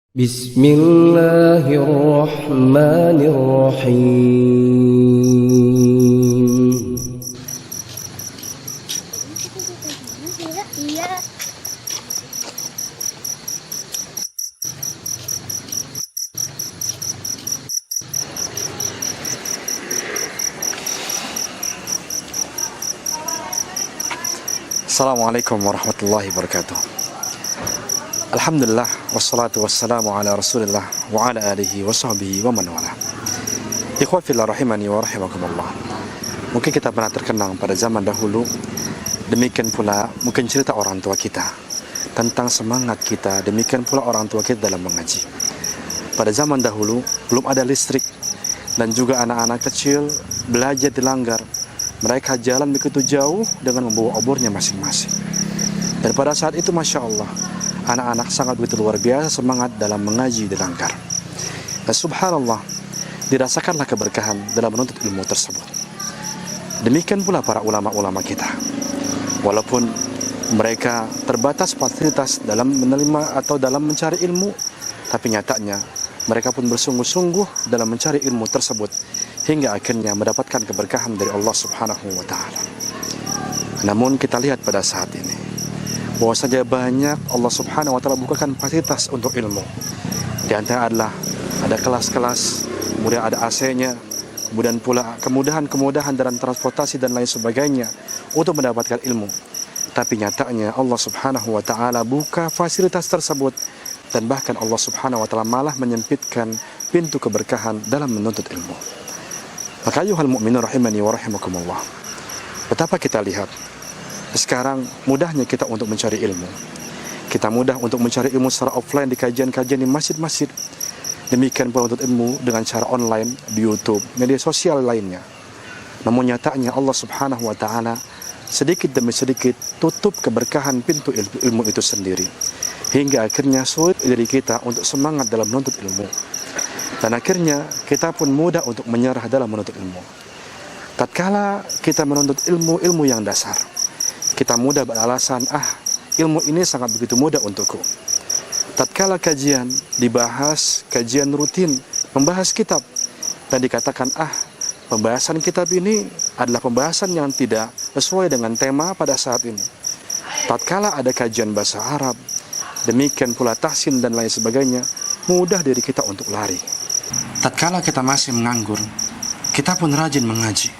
Bismillahirrahmanirrahim. Iya. Assalamualaikum warahmatullahi wabarakatuh. Alhamdulillah wassalatu wassalamu ala Rasulillah wa ala alihi wa sahbihi wa man wala. Ikhwan fillah rahimani wa rahimakumullah. Mungkin kita pernah terkenang pada zaman dahulu, demikian pula mungkin cerita orang tua kita tentang semangat kita, demikian pula orang tua kita dalam mengaji. Pada zaman dahulu belum ada listrik dan juga anak-anak kecil belajar di langgar. Mereka jalan begitu jauh dengan membawa obornya masing-masing. Dan pada saat itu Masya Allah, anak-anak sangat begitu luar biasa semangat dalam mengaji di langgar. Dan subhanallah, dirasakanlah keberkahan dalam menuntut ilmu tersebut. Demikian pula para ulama-ulama kita. Walaupun mereka terbatas fasilitas dalam menerima atau dalam mencari ilmu, tapi nyatanya mereka pun bersungguh-sungguh dalam mencari ilmu tersebut hingga akhirnya mendapatkan keberkahan dari Allah Subhanahu wa taala. Namun kita lihat pada saat ini bahwa saja banyak Allah Subhanahu wa taala bukakan fasilitas untuk ilmu. Di antara adalah ada kelas-kelas, kemudian ada AC-nya, kemudian pula kemudahan-kemudahan dalam transportasi dan lain sebagainya untuk mendapatkan ilmu. Tapi nyatanya Allah Subhanahu wa taala buka fasilitas tersebut dan bahkan Allah Subhanahu wa taala malah menyempitkan pintu keberkahan dalam menuntut ilmu. Maka ayuhal mu'minun rahimani wa rahimakumullah, betapa kita lihat sekarang mudahnya kita untuk mencari ilmu. Kita mudah untuk mencari ilmu secara offline di kajian-kajian di masjid-masjid. Demikian pula untuk ilmu dengan cara online di YouTube, media sosial lainnya. Namun nyatanya Allah Subhanahu wa taala sedikit demi sedikit tutup keberkahan pintu ilmu itu sendiri, hingga akhirnya sulit diri kita untuk semangat dalam menuntut ilmu. Dan akhirnya kita pun mudah untuk menyerah dalam menuntut ilmu. Tatkala kita menuntut ilmu yang dasar, kita mudah beralasan, ilmu ini sangat begitu mudah untukku. Tatkala kajian dibahas, kajian rutin, membahas kitab, dan dikatakan, pembahasan kitab ini adalah pembahasan yang tidak sesuai dengan tema pada saat ini. Tatkala ada kajian bahasa Arab, demikian pula tahsin dan lain sebagainya, mudah diri kita untuk lari. Tatkala kita masih menganggur, kita pun rajin mengaji.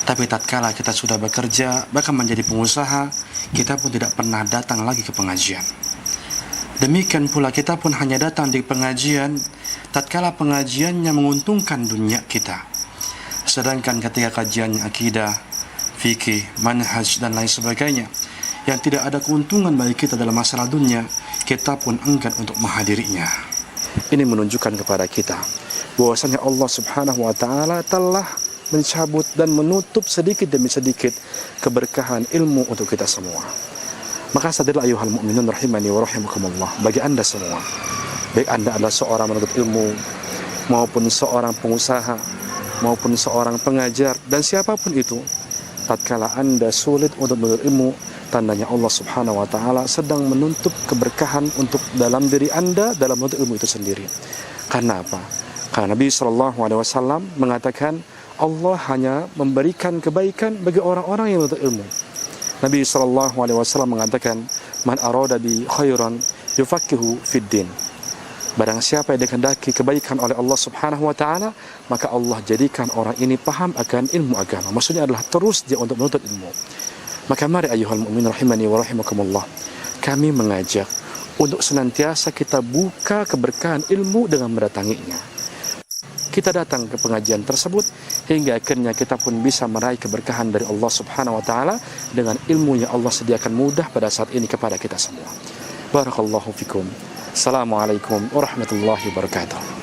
Tapi tatkala kita sudah bekerja, bahkan menjadi pengusaha, kita pun tidak pernah datang lagi ke pengajian. Demikian pula kita pun hanya datang di pengajian tatkala pengajiannya menguntungkan dunia kita. Sedangkan ketika kajiannya akidah, fikih, manhaj dan lain sebagainya, yang tidak ada keuntungan bagi kita dalam masalah dunia, kita pun enggan untuk menghadirinya. Ini menunjukkan kepada kita bahwasanya Allah Subhanahu wa taala telah mencabut dan menutup sedikit demi sedikit keberkahan ilmu untuk kita semua. Maka sadarlah ayuhal mu'minun rahimani wa rahimakumullah, bagi Anda semua, baik Anda adalah seorang menuntut ilmu maupun seorang pengusaha maupun seorang pengajar dan siapapun itu, tatkala Anda sulit untuk menuntut ilmu, tandanya Allah Subhanahu wa taala sedang menutup keberkahan untuk dalam diri Anda dalam menuntut ilmu itu sendiri. Karena apa? Karena Nabi SAW mengatakan Allah hanya memberikan kebaikan bagi orang-orang yang menuntut ilmu. Nabi SAW mengatakan, man arada bi khairan yufaqihu fid din. Barang siapa yang dikehendaki kebaikan oleh Allah Subhanahu wa taala, maka Allah jadikan orang ini paham akan ilmu agama. Maksudnya adalah terus dia untuk menuntut ilmu. Maka mari ayuhal mu'min rahimani wa rahimakumullah, kami mengajak untuk senantiasa kita buka keberkahan ilmu dengan mendatanginya. Kita datang ke pengajian tersebut hingga akhirnya kita pun bisa meraih keberkahan dari Allah Subhanahu wa taala dengan ilmu yang Allah sediakan mudah pada saat ini kepada kita semua. Barakallahu fikum. Assalamualaikum warahmatullahi wabarakatuh.